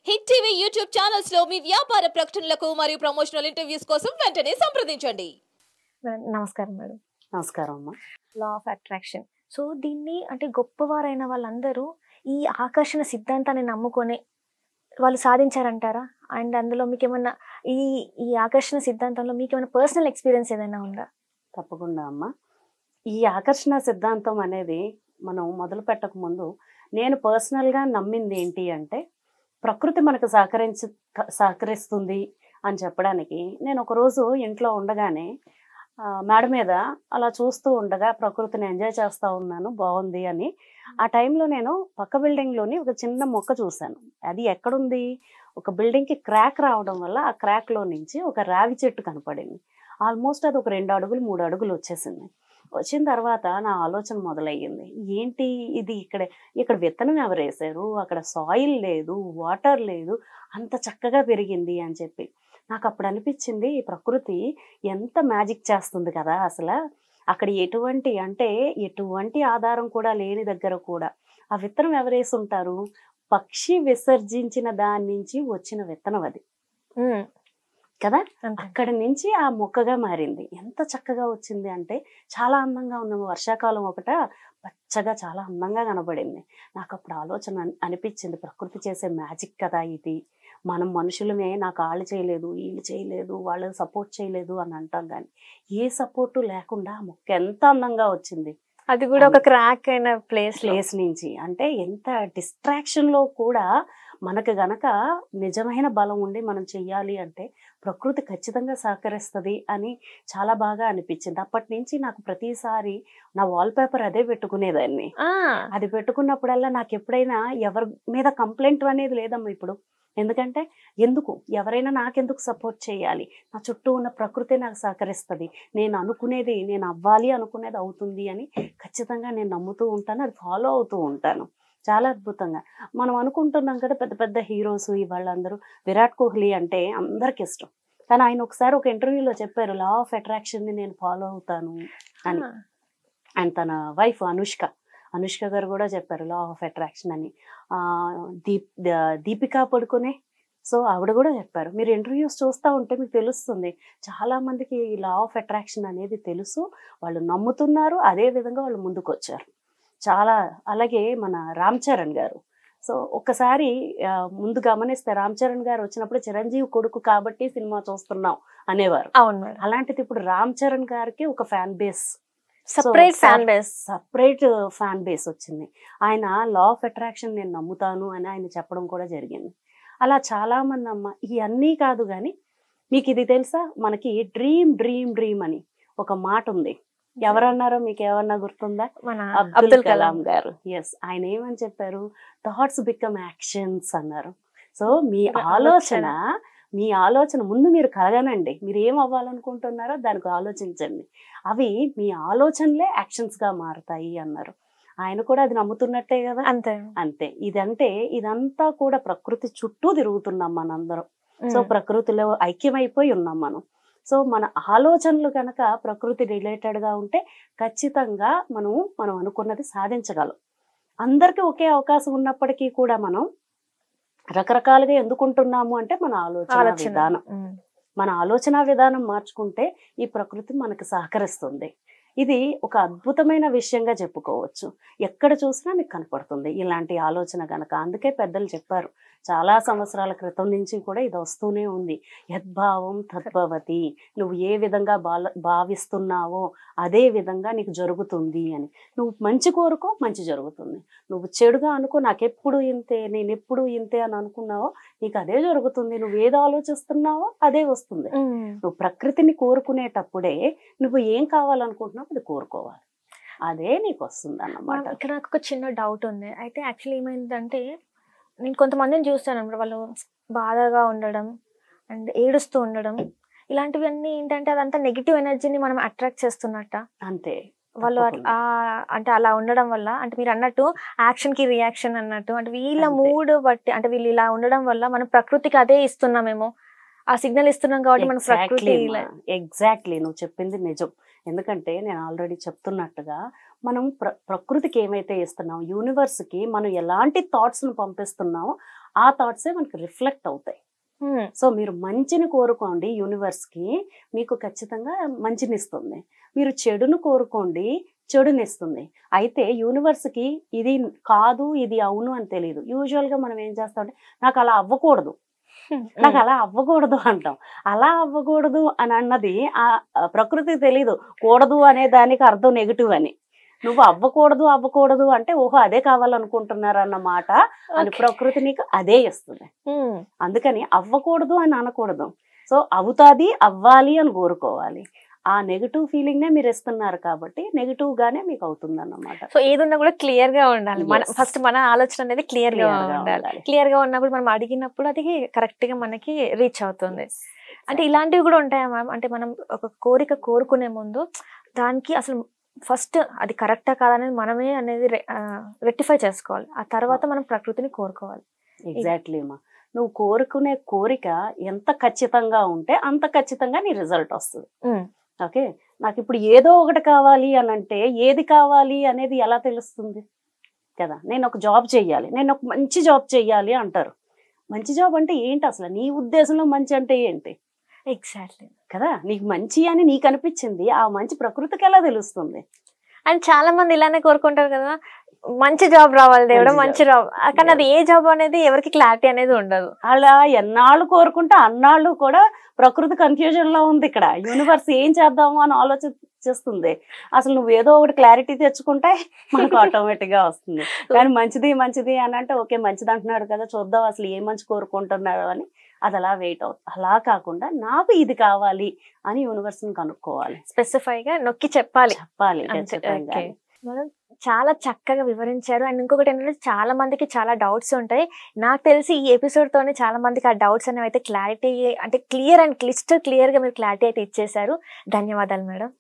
Hit TV YouTube channels లో మీ వ్యాపార ప్రకటనలకు మరియు ప్రమోషనల్ ఇంటర్వ్యూస్ కోసం వెంటనే సంప్రదించండి. నమస్కారం మేడం. నమస్కారం అమ్మా. Law of attraction. సో దీన్ని అంటే గొప్పవారైన వాళ్ళందరూ ఈ ఆకర్షణ సిద్ధాంతాన్ని నమ్ముకొని వాళ్ళు సాధించారంటారా? అండ్ అందులో మీకు ఏమన్నా ఈ ఈ ఆకర్షణ సిద్ధాంతంలో మీకు ఏమైనా పర్సనల్ ఎక్స్పీరియన్స్ ఏదైనా ఉందా? తప్పకుండా అమ్మా. ఈ ఆకర్షణ సిద్ధాంతం అనేది మనం మొదలు పెట్టక ముందు నేను పర్సనల్గా నమ్మింది ఏంటి అంటే, ప్రకృతి మనకు సహకరిస్తుంది అని చెప్పడానికి నేను ఒకరోజు ఇంట్లో ఉండగానే మేడ మీద అలా చూస్తూ ఉండగా ప్రకృతిని ఎంజాయ్ చేస్తూ ఉన్నాను, బాగుంది అని. ఆ టైంలో నేను పక్క బిల్డింగ్లోని ఒక చిన్న మొక్క చూశాను. అది ఎక్కడుంది, ఒక బిల్డింగ్కి క్రాక్ రావడం వల్ల ఆ క్రాక్లో నుంచి ఒక రావి చెట్టు కనపడింది. ఆల్మోస్ట్ అది ఒక 2 అడుగులు 3 అడుగులు వచ్చేసింది. వచ్చిన తర్వాత నా ఆలోచన మొదలయ్యింది, ఏంటి ఇది, ఇక్కడ విత్తనం ఎవరు వేశారు, అక్కడ సాయిల్ లేదు, వాటర్ లేదు, అంత చక్కగా పెరిగింది అని చెప్పి నాకు అప్పుడు అనిపించింది, ఈ ప్రకృతి ఎంత మ్యాజిక్ చేస్తుంది కదా అసలు. అక్కడ ఎటువంటి ఆధారం కూడా లేని దగ్గర కూడా ఆ విత్తనం ఎవరేసి ఉంటారు, పక్షి విసర్జించిన దాని నుంచి వచ్చిన విత్తనం అది కదా. అక్కడ నుంచి ఆ మొక్కగా మారింది. ఎంత చక్కగా వచ్చింది అంటే చాలా అందంగా ఉంది. వర్షాకాలం పచ్చగా చాలా అందంగా కనబడింది. నాకు అప్పుడు ఆలోచన అనిపించింది, ప్రకృతి చేసే మ్యాజిక్ కదా ఇది. మనం మనుషులమే, నాకు వాళ్ళు చేయలేదు, వీళ్ళు చేయలేదు, వాళ్ళు సపోర్ట్ చేయలేదు అని అంటాం, కానీ ఏ సపోర్టు లేకుండా ఆ మొక్క ఎంత అందంగా వచ్చింది. అది కూడా ఒక క్రాక్ అయిన ప్లేస్ నుంచి. అంటే ఎంత డిస్ట్రాక్షన్ లో కూడా మనకు గనక నిజమైన బలం ఉండి మనం చెయ్యాలి అంటే ప్రకృతి ఖచ్చితంగా సహకరిస్తుంది అని చాలా బాగా అనిపించింది. అప్పటి నుంచి నాకు ప్రతిసారి నా వాల్ పేపర్ అదే పెట్టుకునేదాన్ని. అది పెట్టుకున్నప్పుడల్లా నాకు ఎప్పుడైనా ఎవరి మీద కంప్లైంట్ అనేది లేదమ్మా ఇప్పుడు. ఎందుకంటే ఎవరైనా నాకెందుకు సపోర్ట్ చేయాలి, నా చుట్టూ ఉన్న ప్రకృతి నాకు సహకరిస్తుంది, నేను అవ్వాలి అనుకునేది అవుతుంది అని ఖచ్చితంగా నేను నమ్ముతూ ఉంటాను, అది ఫాలో అవుతూ ఉంటాను. చాలా అద్భుతంగా మనం అనుకుంటున్నాం కదా, పెద్ద పెద్ద హీరోస్ వాళ్ళందరూ, విరాట్ కోహ్లీ అంటే అందరికి ఇష్టం, కానీ ఆయన ఒకసారి ఒక ఇంటర్వ్యూలో చెప్పారు, లా ఆఫ్ అట్రాక్షన్ ని నేను ఫాలో అవుతాను అని. అండ్ తన వైఫ్ అనుష్క గారు కూడా చెప్పారు లా ఆఫ్ అట్రాక్షన్ అని. దీపికా పడుకునే, సో ఆవిడ కూడా చెప్పారు. మీరు ఇంటర్వ్యూస్ చూస్తూ ఉంటే మీకు తెలుస్తుంది, చాలా మందికి ఈ లా ఆఫ్ అట్రాక్షన్ అనేది తెలుసు, వాళ్ళు నమ్ముతున్నారు, అదే విధంగా వాళ్ళు ముందుకు వచ్చారు చాలా. అలాగే మన రామ్ చరణ్ గారు, సో ఒక్కసారి ముందు గమనిస్తే రామ్ చరణ్ గారు వచ్చినప్పుడు చిరంజీవి కొడుకు కాబట్టి సినిమా చూస్తున్నాం అనేవారు. అవును. అలాంటిది ఇప్పుడు రామ్ చరణ్ గారికి ఒక fan base, separate fan base వచ్చింది. ఆయన లా ఆఫ్ అట్రాక్షన్ నేను నమ్ముతాను అని ఆయన చెప్పడం కూడా జరిగింది. అలా చాలా మంది అమ్మ. ఇవన్నీ కాదు కానీ మీకు ఇది తెలుసా, మనకి డ్రీమ్ అని ఒక మాట ఉంది. ఎవరన్నారో మీకు ఏమన్నా గుర్తుందా? అబ్దుల్ కలాం గారు. ఎస్, ఆయన ఏమని చెప్పారు, థాట్స్ బికమ్ యాక్షన్స్ అన్నారు. సో మీ ఆలోచన ముందు మీరు కలగనండి, మీరు ఏం అవ్వాలనుకుంటున్నారో దానికి ఆలోచించండి, అవి మీ ఆలోచనలే యాక్షన్స్ గా మారుతాయి అన్నారు. ఆయన కూడా అది నమ్ముతున్నట్టే కదా. అంతే ఇదంతా కూడా ప్రకృతి చుట్టూ తిరుగుతున్నాం మనందరం. సో ప్రకృతిలో ఐక్యమైపోయి ఉన్నాం మనం. సో మన ఆలోచనలు కనుక ప్రకృతి రిలేటెడ్ గా ఉంటే ఖచ్చితంగా మనం అనుకున్నది సాధించగలం. అందరికీ ఒకే అవకాశం ఉన్నప్పటికీ కూడా మనం రకరకాలుగా ఎందుకుంటున్నాము అంటే మన ఆలోచన విధానం మార్చుకుంటే ఈ ప్రకృతి మనకు సహకరిస్తుంది. ఇది ఒక అద్భుతమైన విషయంగా చెప్పుకోవచ్చు. ఎక్కడ చూసినా మీకు కనపడుతుంది ఇలాంటి ఆలోచన గనక. అందుకే పెద్దలు చెప్పారు, చాలా సంవత్సరాల క్రితం నుంచి కూడా ఇది వస్తూనే ఉంది. యద్భావం తద్భవతి, నువ్వు ఏ విధంగా భావిస్తున్నావో అదే విధంగా నీకు జరుగుతుంది అని. నువ్వు మంచి కోరుకో, మంచి జరుగుతుంది. నువ్వు చెడుగా అనుకో, నాకెప్పుడు ఇంతే, నేను ఎప్పుడు ఇంతే అని అనుకున్నావో నీకు అదే జరుగుతుంది. నువ్వు ఏది ఆలోచిస్తున్నావో అదే వస్తుంది. నువ్వు ప్రకృతిని కోరుకునేటప్పుడే నువ్వు ఏం కావాలనుకుంటున్నావు అది కోరుకోవాలి, అదే నీకు వస్తుంది అన్నమాట. ఇక్కడ నాకు ఒక చిన్న డౌట్ ఉంది. అయితే యాక్చువల్లీ ఏమైందంటే, నేను కొంతమందిని చూస్తాను అన్నమాట, వాళ్ళు బాధగా ఉండడం అండ్ ఏడుస్తూ ఉండడం, ఇలాంటివన్నీ ఏంటంటే అదంతా నెగిటివ్ ఎనర్జీని మనం అట్రాక్ట్ చేస్తున్నట్ట. అంతే వాళ్ళు అంటే అలా ఉండడం వల్ల, అంటే మీరు అన్నట్టు యాక్షన్ కి రియాక్షన్ అన్నట్టు, అంటే వీళ్ళ మూడ్ బట్టి, అంటే వీళ్ళు ఇలా ఉండడం వల్ల మనం ప్రకృతికి అదే ఇస్తున్నామేమో, ఆ సిగ్నల్ ఇస్తున్నాం కాబట్టి మనం ప్రకృతి. ఎగ్జాక్ట్లీ నువ్వు చెప్పింది నిజం. ఎందుకంటే నేను ఆల్రెడీ చెప్తున్నట్టుగా మనం ప్రకృతికి ఏమైతే ఇస్తున్నాం, యూనివర్స్కి మనం ఎలాంటి థాట్స్ను పంపిస్తున్నామో ఆ థాట్సే మనకి రిఫ్లెక్ట్ అవుతాయి. సో మీరు మంచిని కోరుకోండి, యూనివర్స్కి మీకు ఖచ్చితంగా మంచినిస్తుంది. మీరు చెడును కోరుకోండి, చెడునిస్తుంది. అయితే యూనివర్స్కి ఇది కాదు ఇది అవును అని తెలియదు. యూజువల్గా మనం ఏం చేస్తామంటే నాకు అలా అవ్వకూడదు, నాకు అలా అవ్వకూడదు అంటాం. అలా అవ్వకూడదు అని అన్నది ఆ ప్రకృతికి తెలీదు. కూడదు అనే దానికి అర్థం నెగిటివ్ అని. నువ్వు అవ్వకూడదు అంటే ఓహో అదే కావాలనుకుంటున్నారు అన్నమాట అని ప్రకృతి నీకు అదే ఇస్తుంది. అందుకని అవ్వకూడదు అని అనకూడదు. సో అవుతాది, అవ్వాలి అని కోరుకోవాలి. ఆ నెగిటివ్ ఫీలింగ్ నే మీరు ఇస్తున్నారు కాబట్టి నెగిటివ్ గానే మీకు అవుతుంది అన్నమాట. సో ఏదున్నా కూడా క్లియర్ గా ఉండాలి. ఫస్ట్ మన ఆలోచన అనేది క్లియర్ గా ఉండాలి. క్లియర్ గా ఉన్నప్పుడు మనం అడిగినప్పుడు అది కరెక్ట్ గా మనకి రీచ్ అవుతుంది. అంటే ఇలాంటివి కూడా ఉంటాయా మ్యామ్? అంటే మనం ఒక కోరిక కోరుకునే ముందు దానికి అసలు ఫస్ట్ అది కరెక్టా కాదనేది మనమే అనేది రెక్టిఫై చేసుకోవాలి. ఆ తర్వాత మనం ప్రకృతిని కోరుకోవాలి. ఎగ్జాక్ట్లీ అమ్మా. నువ్వు కోరుకునే కోరిక ఎంత ఖచ్చితంగా ఉంటే అంత ఖచ్చితంగా నీ రిజల్ట్ వస్తుంది. ఓకే, నాకు ఇప్పుడు ఏదో ఒకటి కావాలి అని అంటే ఏది కావాలి అనేది ఎలా తెలుస్తుంది కదా? నేను ఒక జాబ్ చెయ్యాలి, నేను ఒక మంచి జాబ్ చెయ్యాలి అంటారు. మంచి జాబ్ అంటే ఏంటి అసలు? నీ ఉద్దేశంలో మంచి అంటే ఏంటి? ఎగ్జాక్ట్లీ కదా, నీకు మంచి అని నీకు అనిపించింది, ఆ మంచి ప్రకృతికి ఎలా తెలుస్తుంది? అండ్ చాలా మంది ఇలానే కోరుకుంటారు కదా, మంచి జాబ్ రావాలి దేవుడు, మంచి జాబ్. కానీ అది ఏ జాబ్ అనేది ఎవరికి క్లారిటీ అనేది ఉండదు. అలా ఎన్నాళ్ళు కోరుకుంటే అన్నాళ్ళు కూడా ప్రకృతి కన్ఫ్యూజన్ లో ఉంది. ఇక్కడ యూనివర్స్ ఏం చేద్దాము అని ఆలోచిస్తుంది. అసలు నువ్వు ఏదో ఒకటి క్లారిటీ తెచ్చుకుంటే మనకు ఆటోమేటిక్ గా వస్తుంది. కానీ మంచిది అని అంటే ఓకే మంచిది అంటున్నాడు కదా, చూద్దాం అసలు ఏ మంచి కోరుకుంటున్నాడు అని అది అలా వెయిట్ అవుతుంది. అలా కాకుండా నాకు ఇది కావాలి అని యూనివర్స్ ని కనుక్కోవాలి, స్పెసిఫై గా నొక్కి చెప్పాలి. మనం చాలా చక్కగా వివరించారు. అండ్ ఇంకొకటి ఏంటంటే చాలా మందికి చాలా డౌట్స్ ఉంటాయి. నాకు తెలిసి ఈ ఎపిసోడ్ తోనే చాలా మందికి ఆ డౌట్స్ అనేవి అయితే క్లారిటీ అంటే క్లియర్ అండ్ క్లిస్టర్ క్లియర్ గా మీరు క్లారిటీ అయితే ఇచ్చేసారు. ధన్యవాదాలు మేడం.